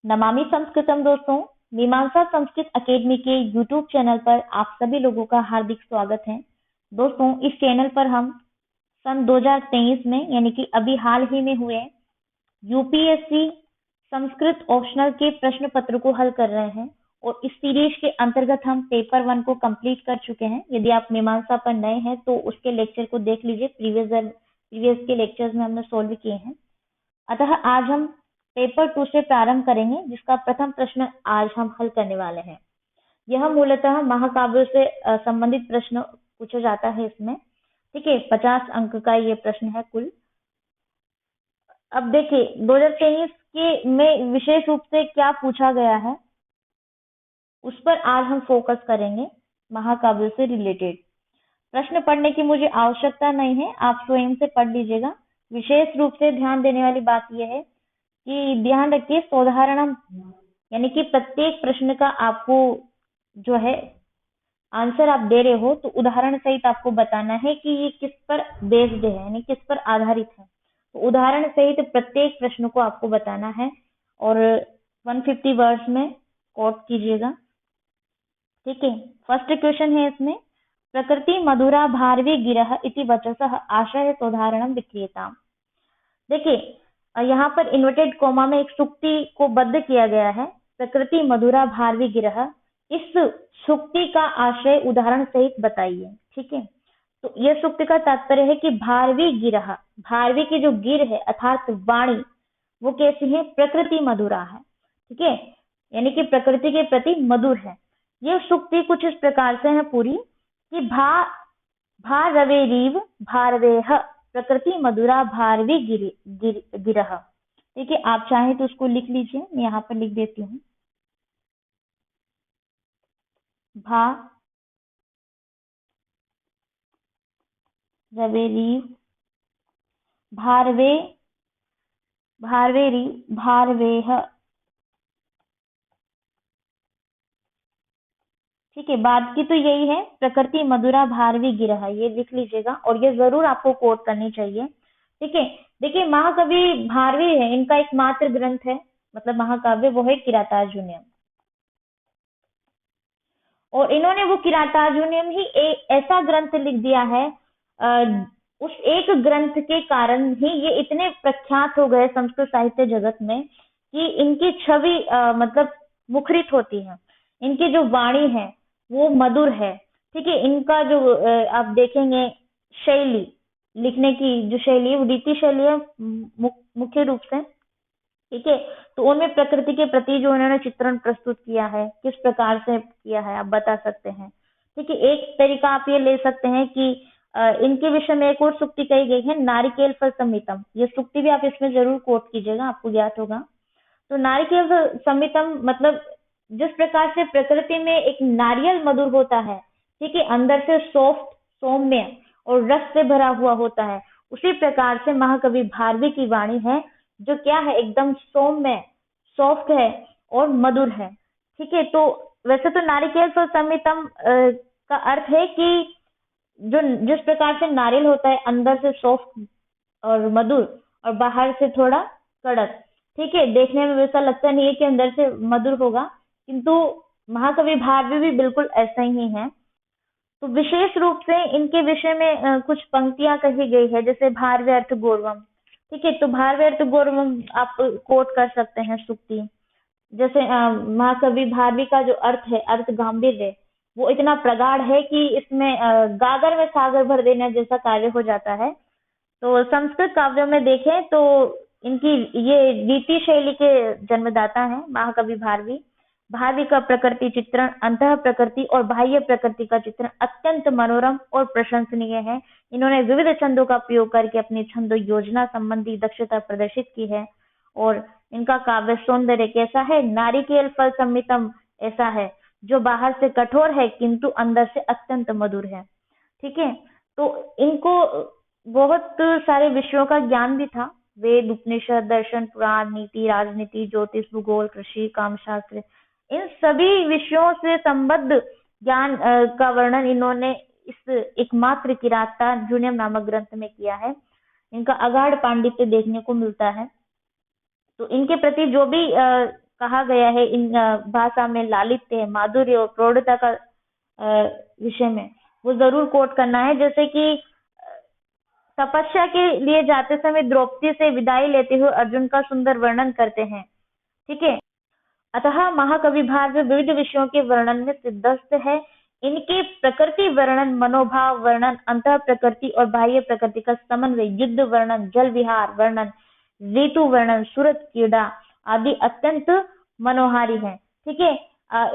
नमामि संस्कृतम दोस्तों, मीमांसा संस्कृत अकेडमी के यूट्यूब चैनल पर आप सभी लोगों का हार्दिक स्वागत है। दोस्तों, इस चैनल पर हम सन 2023 में यानी कि अभी हाल ही में हुए यूपीएससी संस्कृत ऑप्शनल के प्रश्न पत्र को हल कर रहे हैं और इस सीरीज के अंतर्गत हम पेपर 1 को कंप्लीट कर चुके हैं। यदि आप मीमांसा पर नए हैं तो उसके लेक्चर को देख लीजिए, प्रीवियस के लेक्चर्स में हमने सोल्व किए हैं। अतः आज हम पेपर 2 से प्रारंभ करेंगे, जिसका प्रथम प्रश्न आज हम हल करने वाले हैं। यह मूलतः महाकाव्यों से संबंधित प्रश्न पूछा जाता है इसमें। ठीक है, 50 अंक का ये प्रश्न है कुल। अब देखिए 2023 के में विशेष रूप से क्या पूछा गया है, उस पर आज हम फोकस करेंगे। महाकाव्यों से रिलेटेड प्रश्न पढ़ने की मुझे आवश्यकता नहीं है, आप स्वयं से पढ़ लीजिएगा। विशेष रूप से ध्यान देने वाली बात यह है कि ध्यान रखिए सोदाहरणम, यानी कि प्रत्येक प्रश्न का आपको जो है आंसर आप दे रहे हो तो उदाहरण सहित आपको बताना है कि ये किस पर बेस्ड है, यानी किस पर आधारित है। तो उदाहरण सहित प्रत्येक प्रश्न को आपको बताना है और 150 वर्ड्स में कोट कीजिएगा। ठीक है, फर्स्ट क्वेश्चन है इसमें, प्रकृति मधुरा भारवी गिरह इति वचसः आशय सोदाहरणम विक्रियताम। देखिए यहाँ पर इन्वर्टेड कोमा में एक सुक्ति को बद्ध किया गया है, प्रकृति मधुरा भारवी गिरह। इस सुक्ति का आशय उदाहरण सहित बताइए। ठीक है, तो यह सुक्ति का तात्पर्य है कि भारवी गिरह, भारवी की जो गिर है अर्थात वाणी, वो कैसी है? प्रकृति मधुरा है। ठीक है, यानी कि प्रकृति के प्रति मधुर है। यह सुक्ति कुछ इस प्रकार से है पूरी कि भारवेरीव भारवेह प्रकृति मधुरा भारवी गिरह। ठीक है, आप चाहें तो उसको लिख लीजिए, मैं यहाँ पर लिख देती हूँ। भारवेरीव भारवेह। ठीक है, बात की तो यही है, प्रकृति मधुरा भारवी गिरह, ये लिख लीजिएगा और ये जरूर आपको कोट करनी चाहिए। ठीक है, देखिए महाकवि भारवी है, इनका एकमात्र ग्रंथ है, मतलब महाकाव्य, वो है किरातार्जुनीयम। और इन्होंने वो किरातार्जुनीयम ही ऐसा ग्रंथ लिख दिया है, उस एक ग्रंथ के कारण ही ये इतने प्रख्यात हो गए संस्कृत साहित्य जगत में कि इनकी छवि मतलब मुखरित होती है। इनकी जो वाणी है वो मधुर है। ठीक है, इनका जो आप देखेंगे शैली, लिखने की जो शैली है वो रीति शैली है मुख्य रूप से। ठीक है, तो उनमें प्रकृति के प्रति जो उन्होंने चित्रण प्रस्तुत किया है, किस प्रकार से किया है आप बता सकते हैं। ठीक है, एक तरीका आप ये ले सकते हैं कि इनके विषय में एक और सुक्ति कही गई है, नारिकेल फल संमितम। ये सुक्ति भी आप इसमें जरूर कोट कीजिएगा, आपको ज्ञात होगा। तो नारिकेल संमितम मतलब जिस प्रकार से प्रकृति में एक नारियल मधुर होता है, ठीक है, अंदर से सॉफ्ट, सौम्य और रस से भरा हुआ होता है, उसी प्रकार से महाकवि भारवी की वाणी है जो क्या है, एकदम सौम्य, सॉफ्ट है और मधुर है। ठीक है, तो वैसे तो नारिकेल फल संमितम का अर्थ है कि जो जिस प्रकार से नारियल होता है अंदर से सॉफ्ट और मधुर और बाहर से थोड़ा कड़क। ठीक है, देखने में वैसा लगता नहीं है कि अंदर से मधुर होगा, किंतु महाकवि भारवी भी बिल्कुल ऐसा ही है। तो विशेष रूप से इनके विषय में कुछ पंक्तियां कही गई है, जैसे भारवे अर्थ गौरवम। ठीक है, तो भारवे अर्थ गौरवम आप कोट कर सकते हैं सुक्ति। जैसे महाकवि भारवी का जो अर्थ है, अर्थ गांभीर्य, वो इतना प्रगाढ़ है कि इसमें गागर में सागर भर देने जैसा कार्य हो जाता है। तो संस्कृत काव्यों में देखें तो इनकी ये रीति शैली के जन्मदाता हैं महाकवि भारवी। भारवी का प्रकृति चित्रण, अंतः प्रकृति और बाह्य प्रकृति का चित्रण अत्यंत मनोरम और प्रशंसनीय है। इन्होंने विविध छंदों का प्रयोग करके अपनी छंद योजना संबंधी दक्षता प्रदर्शित की है और इनका काव्य सौंदर्य कैसा है, नारिकेल फल संमितम ऐसा है जो बाहर से कठोर है किंतु अंदर से अत्यंत मधुर है। ठीक है, तो इनको बहुत सारे विषयों का ज्ञान भी था, वेद, उपनिषद, दर्शन, पुराण, नीति, राजनीति, ज्योतिष, भूगोल, कृषि, कामशास्त्र, इन सभी विषयों से संबद्ध ज्ञान का वर्णन इन्होंने इस एकमात्र किरातार्जुनीयम नामक ग्रंथ में किया है। इनका अगाध पांडित्य देखने को मिलता है। तो इनके प्रति जो भी कहा गया है इन भाषा में लालित्य, माधुर्य और प्रौढ़ता का विषय में, वो जरूर कोट करना है। जैसे कि तपस्या के लिए जाते समय द्रौपदी से विदाई लेते हुए अर्जुन का सुंदर वर्णन करते हैं। ठीक है। अतः महाकवि भारत विविध विषयों के वर्णन में सिद्धस्त है। इनके प्रकृति वर्णन, मनोभाव वर्णन, अंतः प्रकृति और बाह्य प्रकृति का समन्वय, युद्ध वर्णन, जल विहार वर्णन, ऋतु वर्णन, सूरत क्रीड़ा आदि अत्यंत मनोहारी है। ठीक है।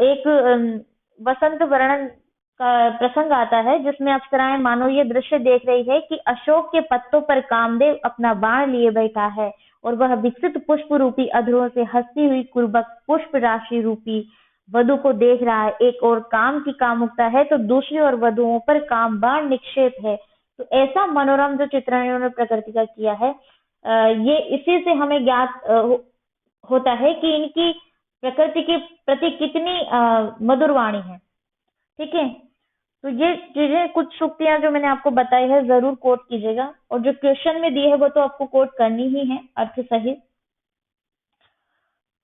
एक वसंत वर्णन का प्रसंग आता है जिसमें अप्सराएं मानो ये दृश्य देख रही है कि अशोक के पत्तों पर कामदेव अपना बाण लिए बैठा है और वह विकसित पुष्प रूपी अधरों से हंसती हुई कुर्बक पुष्प राशि रूपी वधु को देख रहा है। एक और काम की कामुकता है तो दूसरी ओर वधुओं पर काम बाण निक्षेप है। तो ऐसा मनोरम जो चित्रण इन्होंने प्रकृति का किया है, ये इसी से हमें ज्ञात होता है कि इनकी प्रकृति के प्रति कितनी मधुर वाणी है। ठीक है। तो ये चीजें कुछ सूक्तियां जो मैंने आपको बताई है जरूर कोट कीजिएगा, और जो क्वेश्चन में दिए है वो तो आपको कोट करनी ही है अर्थ सहित।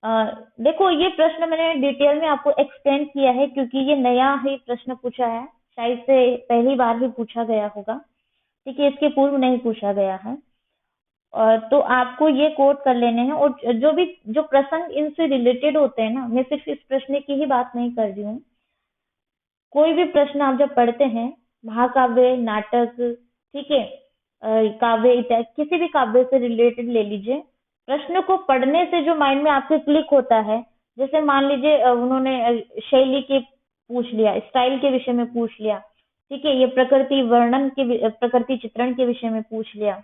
देखो ये प्रश्न मैंने डिटेल में आपको एक्सप्लेन किया है क्योंकि ये नया ही प्रश्न पूछा है, शायद से पहली बार ही पूछा गया होगा। ठीक है। इसके पूर्व नहीं पूछा गया है। और तो आपको ये कोट कर लेने हैं, और जो प्रसंग इनसे रिलेटेड होते हैं ना, मैं सिर्फ इस प्रश्न की ही बात नहीं कर रही हूँ। कोई भी प्रश्न आप जब पढ़ते हैं, महाकाव्य, नाटक, ठीक है, काव्य इत्यादि, किसी भी काव्य से रिलेटेड ले लीजिए, प्रश्न को पढ़ने से जो माइंड में आपके क्लिक होता है, जैसे मान लीजिए उन्होंने शैली के पूछ लिया, स्टाइल के विषय में पूछ लिया, ठीक है, ये प्रकृति वर्णन के, प्रकृति चित्रण के विषय में पूछ लिया,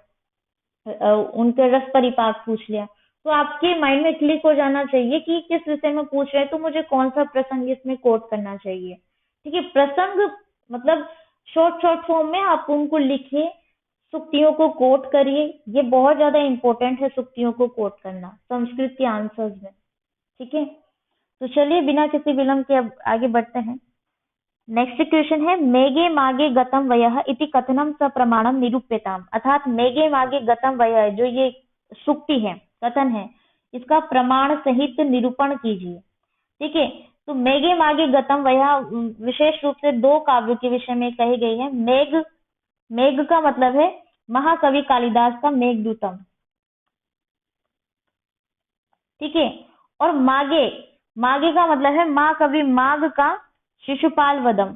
उनके रस परिपाक पूछ लिया, तो आपके माइंड में क्लिक हो जाना चाहिए कि किस विषय में पूछ रहे हैं तो मुझे कौन सा प्रसंग इसमें कोट करना चाहिए। ठीक है। प्रसंग मतलब शॉर्ट शॉर्ट फॉर्म में आप उनको लिखिए, सुक्तियों को कोट करिए, ये बहुत ज्यादा इंपॉर्टेंट है सुक्तियों को कोट करना संस्कृत के आंसर्स में। ठीक है। तो चलिए बिना किसी विलंब के अब आगे बढ़ते हैं। नेक्स्ट क्वेश्चन है, मेघे मागे गतम वयः इति कथनम सप्रमाणम निरूप्यताम, अर्थात मेघे मागे गतम वयः, जो ये सुक्ति है, कथन है, इसका प्रमाण सहित निरूपण कीजिए। ठीक है। तो मेघे मागे गतम वयः विशेष रूप से दो काव्यों के विषय में कही गई है। मेघ का मतलब है महाकवि कालिदास का मेघदूतम। ठीक है। और मागे का मतलब है महाकवि माघ का शिशुपाल वधम।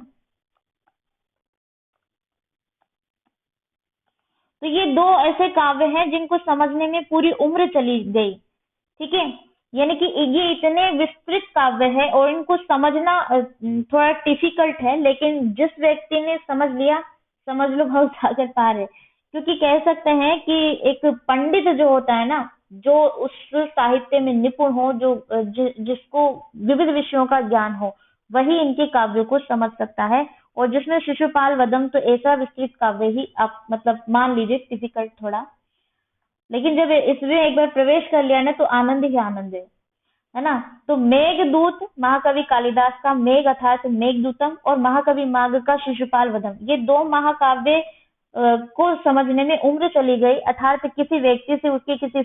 तो ये दो ऐसे काव्य हैं जिनको समझने में पूरी उम्र चली गई। ठीक है। यानी कि ये इतने विस्तृत काव्य है और इनको समझना थोड़ा डिफिकल्ट है, लेकिन जिस व्यक्ति ने समझ लिया, समझ लो बहुत सागर पार है। क्योंकि कह सकते हैं कि एक पंडित जो होता है ना, जो उस साहित्य में निपुण हो, जिसको विविध विषयों का ज्ञान हो, वही इनके काव्यों को समझ सकता है। और जिसमें शिशुपाल वधम तो ऐसा विस्तृत काव्य ही आप मतलब मान लीजिए डिफिकल्ट थोड़ा, लेकिन जब इसमें एक बार प्रवेश कर लिया ना तो आनंद ही आनंद है ना। तो मेघदूत महाकवि कालिदास का मेघ अर्थात मेघदूतम और महाकवि माघ का शिशुपाल वधम, ये दो महाकाव्य को समझने में उम्र चली गई। अर्थात किसी व्यक्ति से उसके किसी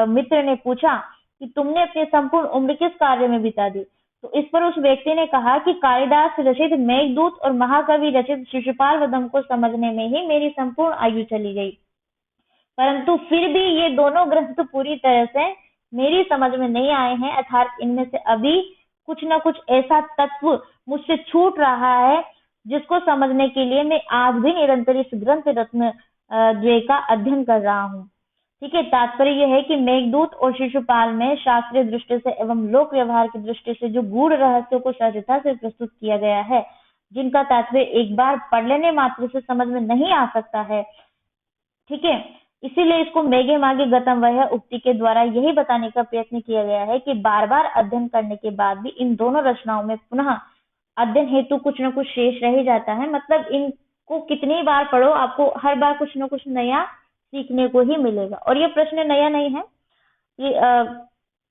मित्र ने पूछा कि तुमने अपनी संपूर्ण उम्र किस कार्य में बिता दी, तो इस पर उस व्यक्ति ने कहा कि कालिदास रचित मेघदूत और महाकवि रचित शिशुपाल वधम को समझने में ही मेरी संपूर्ण आयु चली गई, परंतु फिर भी ये दोनों ग्रंथ पूरी तरह से मेरी समझ में नहीं आए हैं। अर्थात इनमें से अभी कुछ ना कुछ ऐसा तत्व मुझसे छूट रहा है जिसको समझने के लिए मैं आज भी निरंतर इस ग्रंथ रत्न द्वय का अध्ययन कर रहा हूँ। ठीक है। तात्पर्य यह है कि मेघदूत और शिशुपाल में शास्त्रीय दृष्टि से एवं लोक व्यवहार की दृष्टि से जो गूढ़ रहस्यों को सहजता से प्रस्तुत किया गया है, जिनका तात्पर्य एक बार पढ़ लेने मात्र से समझ में नहीं आ सकता है। ठीक है। इसीलिए इसको मेघे मागे गतम वह उक्ति के द्वारा यही बताने का प्रयत्न किया गया है कि बार बार अध्ययन करने के बाद भी इन दोनों रचनाओं में पुनः अध्ययन हेतु कुछ न कुछ शेष रह ही जाता है। मतलब इनको कितनी बार पढ़ो, आपको हर बार कुछ न कुछ नया सीखने को ही मिलेगा। और ये प्रश्न नया नहीं है, ये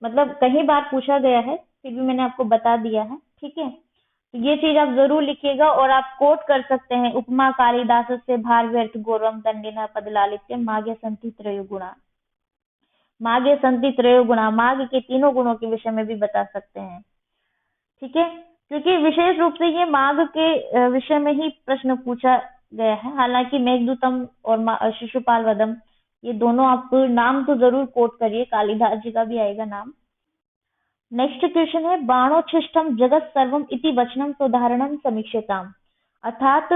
मतलब कई बार पूछा गया है, फिर भी मैंने आपको बता दिया है। ठीक है। तो ये चीज आप जरूर लिखिएगा और आप कोट कर सकते हैं, उपमा कालिदास से भार व्यर्थ गौरवम दंडिना पद लालित्य मागे संति त्रयो गुणा। माघे संति त्रयो गुणा, माघ के तीनों गुणों के विषय में भी बता सकते हैं। ठीक है, क्योंकि विशेष रूप से ये माघ के विषय में ही प्रश्न पूछा गया है। हालांकि मेघदूतम और शिशुपाल वधम, ये दोनों आप नाम तो जरूर कोट करिए, कालिदास जी का भी आएगा नाम। नेक्स्ट क्वेश्चन है, बाणोच्छिष्टम जगत सर्वम इति वचनम सोदाहरणम समीक्षेताम। अर्थात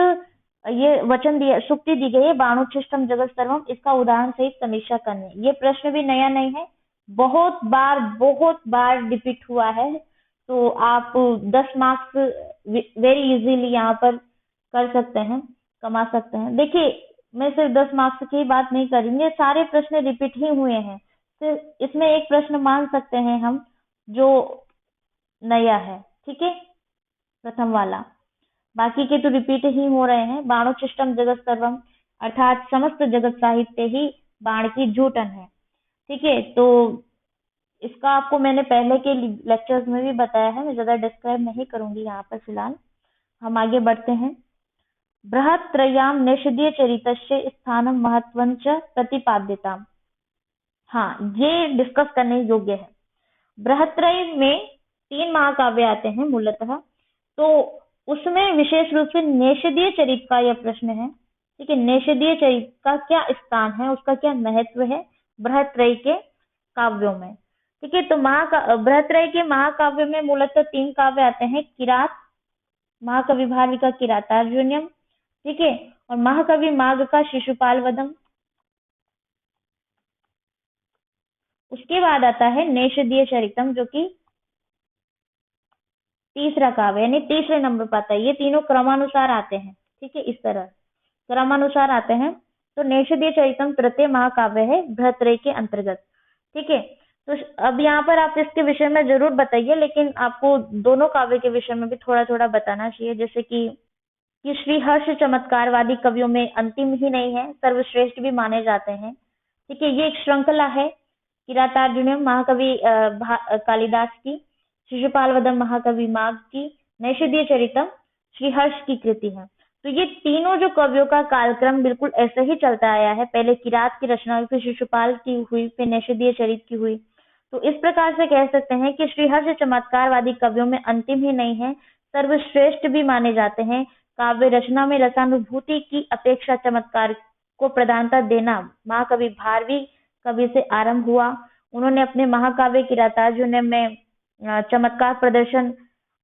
ये वचन दिया, सुक्ति दी गई है, बाणोच्छिष्टम जगत सर्वम, इसका उदाहरण सहित समीक्षा करनी। ये प्रश्न भी नया नहीं है, बहुत बार रिपीट हुआ है। तो आप 10 मार्क्स वेरी इजीली यहाँ पर कर सकते हैं, कमा सकते हैं। देखिए, मैं सिर्फ 10 मार्क्स की बात नहीं करेंगे, सारे प्रश्न रिपीट ही हुए हैं। सिर्फ इसमें एक प्रश्न मान सकते हैं हम जो नया है। ठीक है, प्रथम वाला, बाकी के तो रिपीट ही हो रहे हैं। बाणोच्छिष्टम जगत सर्वम, अर्थात समस्त जगत साहित्य ही बाण की जूटन है। ठीक है, तो इसका आपको मैंने पहले के लेक्चर्स में भी बताया है, मैं ज्यादा डिस्क्राइब नहीं करूंगी यहाँ पर फिलहाल। हम आगे बढ़ते हैं। बृहत्त्रय्याम निषदीय चरितस्य स्थानम महत्वं च प्रतिपाद्यताम। हाँ, ये डिस्कस करने योग्य है। बृहत्त्रय में 3 महाकाव्य आते हैं मूलतः, तो उसमें विशेष रूप से नेषदीय चरित का यह प्रश्न है। ठीक है, नेषदीय चरित का क्या स्थान है, उसका क्या महत्व है बृहत्त्रय के काव्यों में। ठीक है, तो बृहत्त्रय के महाकाव्य में मूलतः 3 काव्य आते हैं, किरात, महाकवि भारवी का किरातार्जुनीयम, ठीक है, और महाकवि माघ का शिशुपाल वधम। उसके बाद आता है नेषदीय चरितम, जो कि तीसरा काव्य, यानी तीसरे नंबर पर आता है। ये तीनों क्रमानुसार आते हैं। ठीक है, इस तरह क्रमानुसार आते हैं। तो नेषदीय चरितम तृतीय महाकाव्य है बृहत्त्रय के अंतर्गत। ठीक है, तो अब यहाँ पर आप इसके विषय में जरूर बताइए, लेकिन आपको दोनों काव्य के विषय में भी थोड़ा थोड़ा बताना चाहिए। जैसे कि श्रीहर्ष चमत्कारवादी कवियों में अंतिम ही नहीं है, सर्वश्रेष्ठ भी माने जाते हैं। ठीक है, ये एक श्रृंखला है, किरातार्जुनीयम महाकवि कालिदास की, शिशुपाल वधम महाकवि माघ की, नैषधीय चरितम श्रीहर्ष की कृति है। तो ये तीनों जो कवियों का कालक्रम बिल्कुल ऐसे ही चलता आया है, पहले किरात की रचना, फिर शिशुपाल की हुई, फिर नैषधीय चरित की हुई। तो इस प्रकार से कह सकते हैं कि श्रीहर्ष चमत्कारवादी कवियों में अंतिम ही नहीं है, सर्वश्रेष्ठ भी माने जाते हैं। काव्य रचना में रसानुभूति की अपेक्षा चमत्कार को प्रधानता देना महाकवि भारवी कवि से आरंभ हुआ। उन्होंने अपने महाकाव्य किरातार्जुनीयम में चमत्कार प्रदर्शन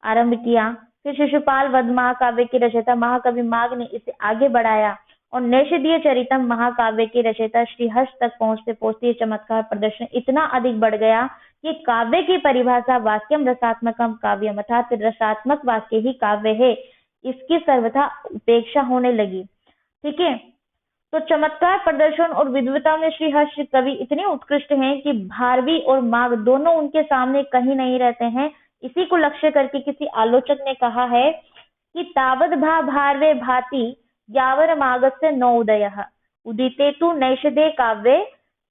आरंभ किया। फिर शिशुपाल वध महाकाव्य की रचयिता महाकवि माघ ने इसे आगे बढ़ाया, और नैषधीय चरितम महाकाव्य के रचयिता श्रीहर्ष तक पहुंचते पहुंचते ये चमत्कार प्रदर्शन इतना अधिक बढ़ गया कि काव्य की परिभाषा वाक्यम रसात्मकम काव्यम, अर्थात रसात्मक वाक्य ही काव्य है, इसकी सर्वथा उपेक्षा होने लगी। ठीक है, तो चमत्कार प्रदर्शन और विद्वता में श्रीहर्ष कवि इतने उत्कृष्ट हैं कि भारवी और माघ दोनों उनके सामने कहीं नहीं रहते हैं। इसी को लक्ष्य करके किसी आलोचक ने कहा है कि तावद भारवे भाति यावर मागस्य नवोदयः उदिते तु नैषधे काव्ये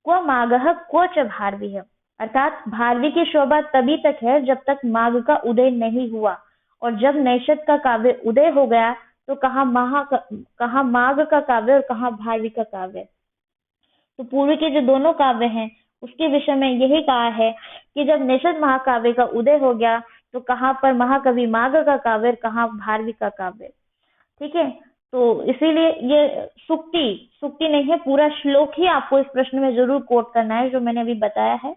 क्व माघः क्व च भारवी है। अर्थात भारवी की शोभा तभी तक है जब तक माघ का उदय नहीं हुआ, और जब नैषध का काव्य उदय हो गया तो कहाँ माघ का काव्य और कहाँ भारवी का काव्य। तो पूर्व के जो दोनों काव्य हैं उसके विषय में यही कहा है कि जब नैषध महाकाव्य का उदय हो गया तो कहाँ पर महाकवि माघ का काव्य और कहाँ भारवी का काव्य। ठीक है, तो इसीलिए ये सुक्ति नहीं है, पूरा श्लोक ही आपको इस प्रश्न में जरूर कोट करना है जो मैंने अभी बताया है।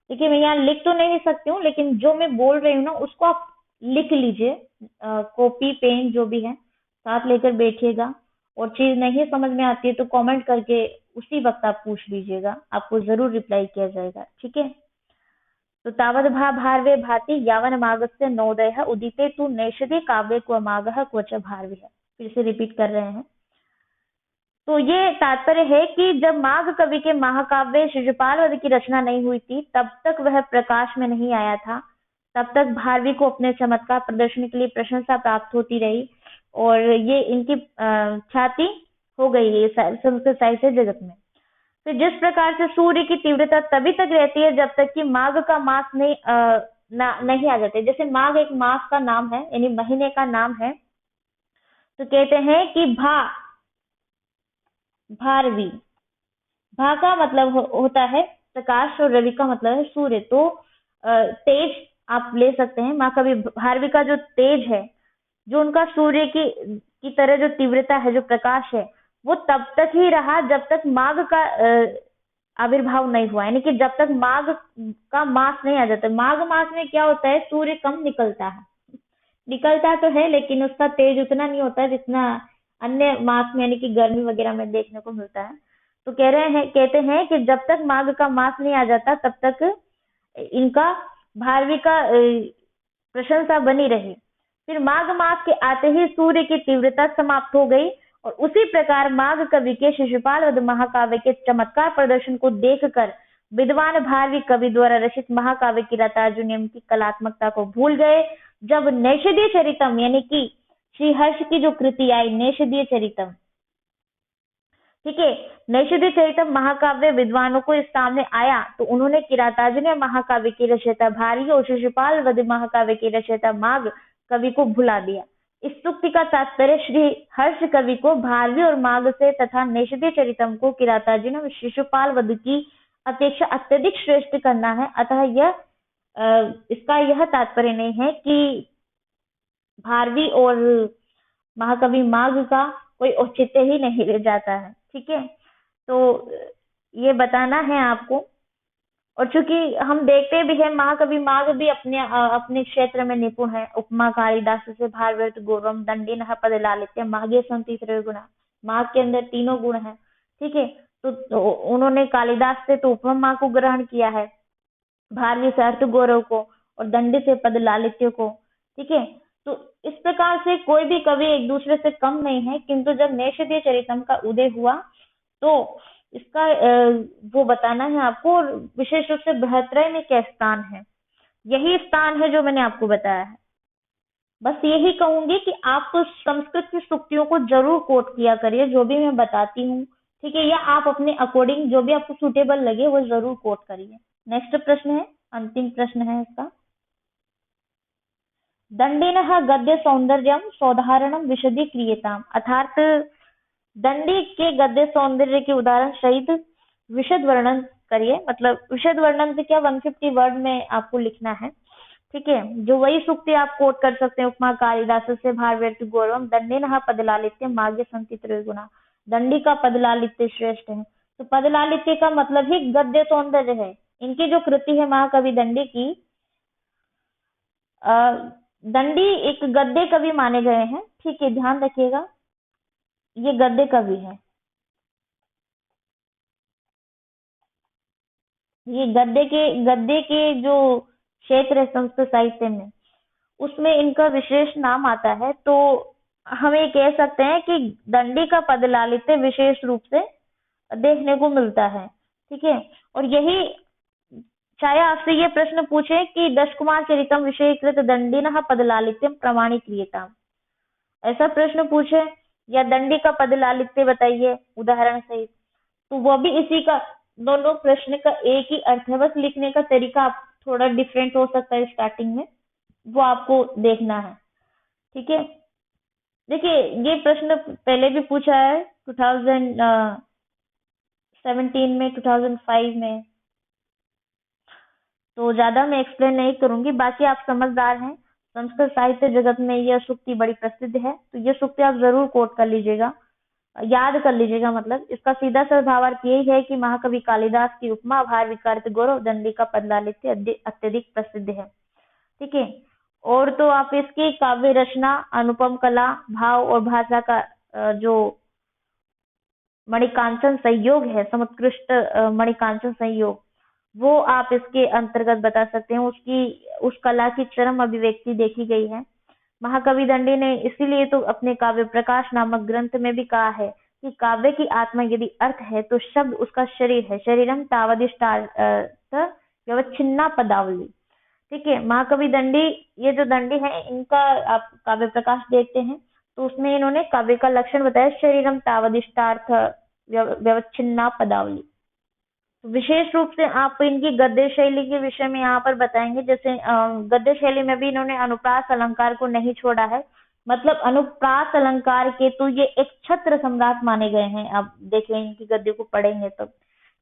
देखिए, मैं यहाँ लिख तो नहीं सकती हूँ, लेकिन जो मैं बोल रही हूँ ना उसको आप लिख लीजिए, कॉपी पेन जो भी है साथ लेकर बैठिएगा, और चीज नहीं समझ में आती है तो कमेंट करके उसी वक्त आप पूछ लीजिएगा, आपको जरूर रिप्लाई किया जाएगा। ठीक है, तो तावद भारवे भाति यावन मागस्य नवोदयः उदिते तु नैषधे काव्ये क्व माघः क्व च भारवी है। फिर से रिपीट कर रहे हैं। तो ये तात्पर्य है कि जब माघ कवि के महाकाव्य शिशुपाल वध की रचना नहीं हुई थी तब तक वह प्रकाश में नहीं आया था, तब तक भारवी को अपने चमत्कार प्रदर्शन के लिए प्रशंसा प्राप्त होती रही, और ये इनकी ख्याति हो गई है संस्कृत साहित्य जगत में। तो जिस प्रकार से सूर्य की तीव्रता तभी तक रहती है जब तक कि माघ का मास नहीं आ जाते। जैसे माघ एक मास का नाम है, यानी महीने का नाम है, तो कहते हैं कि भारवी, भा का मतलब होता है प्रकाश और रवि का मतलब है सूर्य। तो तेज आप ले सकते हैं। महाकवि भारवी का जो तेज है, जो उनका सूर्य की तरह जो तीव्रता है, जो प्रकाश है, वो तब तक ही रहा जब तक माघ का आविर्भाव नहीं हुआ, यानी कि जब तक माघ का मास नहीं आ जाता। माघ मास में क्या होता है, सूर्य कम निकलता है, निकलता तो है लेकिन उसका तेज उतना नहीं होता जितना अन्य मास में यानी कि गर्मी वगैरह में देखने को मिलता है। तो कहते हैं कि जब तक माघ का मास नहीं आ जाता तब तक इनका भारवी का प्रशंसा बनी रही। फिर माघ मास के आते ही सूर्य की तीव्रता समाप्त हो गई और उसी प्रकार माघ कवि के शिशुपाल वध महाकाव्य के चमत्कार प्रदर्शन को देखकर विद्वान भारवी कवि द्वारा रचित महाकाव्य की रतार्जुनियम की कलात्मकता को भूल गए। जब नैषधीय चरितम यानी कि श्री हर्ष की जो कृति आई नैषधीय चरितम, ठीक है, नैषधीय चरितम महाकाव्य विद्वानों को इस सामने आया तो उन्होंने किरातार्जुनीय महाकाव्य की रचयिता भारवी और शिशुपाल वध महाकाव्य की रचयिता माघ कवि को भुला दिया। इस सूक्ति का तात्पर्य श्री हर्ष कवि को भारवी और माघ से तथा नैषधीय चरितम को किरातार्जुनीय शिशुपाल वध की अपेक्षा अत्यधिक श्रेष्ठ करना है। अतः इसका यह तात्पर्य नहीं है कि भारवी और महाकवि माघ का कोई औचित्य ही नहीं रह जाता है। ठीक है, तो ये बताना है आपको। और चूंकि हम देखते भी हैं महाकवि माघ भी अपने क्षेत्र में निपुण है। उपमा कालिदास से भारव्यर्थ गौरवम दंडिन पद लालित्य माघे संति त्रय गुणा। माघ के अंदर तीनों गुण है। ठीक है, तो उन्होंने कालिदास से तो उपमा को ग्रहण किया है, भारवी से अर्थ गौरव को और दंडी से पद लालित्य को। ठीक है, तो इस प्रकार से कोई भी कवि एक दूसरे से कम नहीं है, किंतु जब नैषधीय चरितम का उदय हुआ तो इसका वो बताना है आपको। और विशेष रूप से बृहत्रय में क्या स्थान है, यही स्थान है जो मैंने आपको बताया है। बस यही कहूंगी कि आप संस्कृत की सूक्तियों को जरूर कोट किया करिए जो भी मैं बताती हूँ। ठीक है, या आप अपने अकॉर्डिंग जो भी आपको सुटेबल लगे वो जरूर कोट करिए। नेक्स्ट प्रश्न है, अंतिम प्रश्न है इसका। दंडिनः गद्य सौंदर्यम सौधारणम विशदि क्रियताम। अर्थात दंडी के गद्य सौंदर्य के उदाहरण सहित विशद वर्णन करिए। मतलब विशद वर्णन से क्या 150 वर्ड में आपको लिखना है। ठीक है, जो वही सूक्ति आप कोट कर सकते हैं। उपमा कालिदास से भारव्यर्थ गौरवम दंडिनः पदलालित्य माघे संति त्रय गुणा। दंडी का पदलालित्य श्रेष्ठ है। तो पदलालित्य का मतलब ही गद्य सौंदर्य है। इनकी जो कृति है महाकवि दंडी की, दंडी एक गद्य कवि माने गए हैं। ठीक है, ध्यान रखिएगा, ये गद्य कवि है। ये गद्य के जो क्षेत्र है संस्कृत साहित्य में, उसमें इनका विशेष नाम आता है। तो हम ये कह सकते हैं कि दंडी का पद लालित्य विशेष रूप से देखने को मिलता है। ठीक है, और यही चाहे आपसे ये प्रश्न पूछे कि दश कुमार चरितम विषयीकृत दंडिनः पद लालित्यम प्रमाणीक्रियताम, ऐसा प्रश्न पूछे या दंडी का पद लालित्य बताइए उदाहरण सहित, तो वो भी इसी का, दोनों प्रश्न का एक ही अर्थ है। बस लिखने का तरीका आप थोड़ा डिफरेंट हो सकता है स्टार्टिंग में, वो आपको देखना है। ठीक है, देखिए ये प्रश्न पहले भी पूछा है 2017 में, 2005 में, तो ज्यादा मैं एक्सप्लेन नहीं करूंगी। बाकी आप समझदार हैं, संस्कृत साहित्य जगत में यह सूक्ति बड़ी प्रसिद्ध है, तो ये सूक्ति आप जरूर कोट कर लीजिएगा, याद कर लीजिएगा। मतलब इसका सीधा सा भावार्थ यही है कि महाकवि कालिदास की उपमा भारवी का अर्थ गौरव दंडी का पदलालित्य अत्यधिक प्रसिद्ध है। ठीक है, और तो आप इसकी काव्य रचना, अनुपम कला, भाव और भाषा का जो मणिकांचन संयोग है, समुत्कृष्ट मणिकांचन संयोग, वो आप इसके अंतर्गत बता सकते हैं। उस कला की चरम अभिव्यक्ति देखी गई है। महाकवि दंडी ने इसीलिए तो अपने काव्य प्रकाश नामक ग्रंथ में भी कहा है कि काव्य की आत्मा यदि अर्थ है तो शब्द उसका शरीर है। शरीरम तावदिष्टार्थ व्यवच्छिन्ना पदावली। ठीक है, महाकवि दंडी, ये जो दंडी है, इनका आप काव्य प्रकाश देखते हैं तो उसमें इन्होंने काव्य का लक्षण बताया, शरीरम तावदिष्टार्थ व्यवच्छिन्ना पदावली। विशेष रूप से आप इनकी गद्य शैली के विषय में यहाँ पर बताएंगे। जैसे गद्य शैली में भी इन्होंने अनुप्रास अलंकार को नहीं छोड़ा है। मतलब अनुप्रास अलंकार के तो ये एक छत्र सम्राट माने गए हैं। आप देखें इनकी गद्य को पढ़ेंगे तो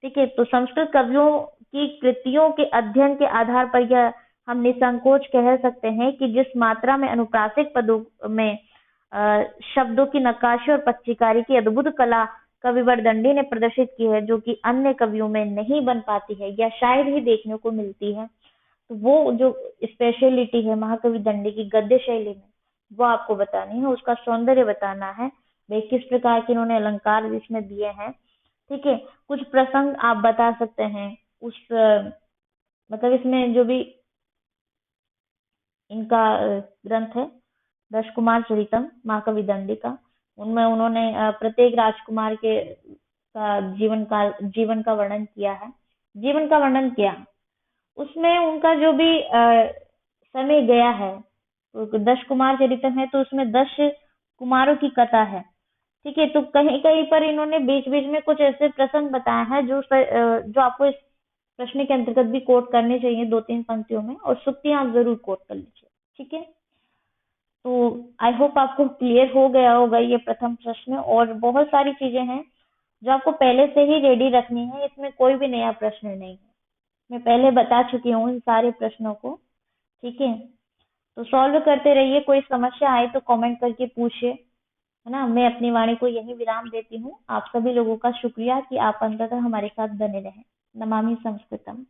ठीक है। तो संस्कृत कवियों की कृतियों के अध्ययन के आधार पर यह हम निसंकोच कह सकते हैं कि जिस मात्रा में अनुप्रासिक पदों में शब्दों की नक्काशी और पच्चीकारी की अद्भुत कला कविवर दंडी ने प्रदर्शित की है, जो कि अन्य कवियों में नहीं बन पाती है या शायद ही देखने को मिलती है। तो वो जो स्पेशलिटी है महाकवि दंडी की गद्य शैली में, वो आपको बतानी है, उसका सौंदर्य बताना है, वे किस प्रकार के इन्होंने अलंकार इसमें दिए हैं। ठीक है। कुछ प्रसंग आप बता सकते हैं उस मतलब इसमें जो भी इनका ग्रंथ है दश कुमार चरितम महाकवि दंडी का, उनमें उन्होंने प्रत्येक राजकुमार के का जीवन का वर्णन किया है, जीवन का वर्णन किया। उसमें उनका जो भी समय गया है, तो दश कुमार चरितम है तो उसमें 10 कुमारों की कथा है। ठीक है। तो कहीं कहीं पर इन्होंने बीच बीच में कुछ ऐसे प्रसंग बताए हैं जो आपको इस प्रश्न के अंतर्गत भी कोट करने चाहिए 2-3 पंक्तियों में, और सुक्तियां आप जरूर कोट कर लीजिए। ठीक है। तो आई होप आपको क्लियर हो गया होगा ये प्रथम प्रश्न, और बहुत सारी चीजें हैं जो आपको पहले से ही रेडी रखनी है, इसमें कोई भी नया प्रश्न नहीं है, मैं पहले बता चुकी हूँ इन सारे प्रश्नों को। ठीक है। तो सॉल्व करते रहिए, कोई समस्या आए तो कमेंट करके पूछिए, है ना। मैं अपनी वाणी को यही विराम देती हूँ। आप सभी लोगों का शुक्रिया कि आप अंततः हमारे साथ बने रहें। नमामि संस्कृतम।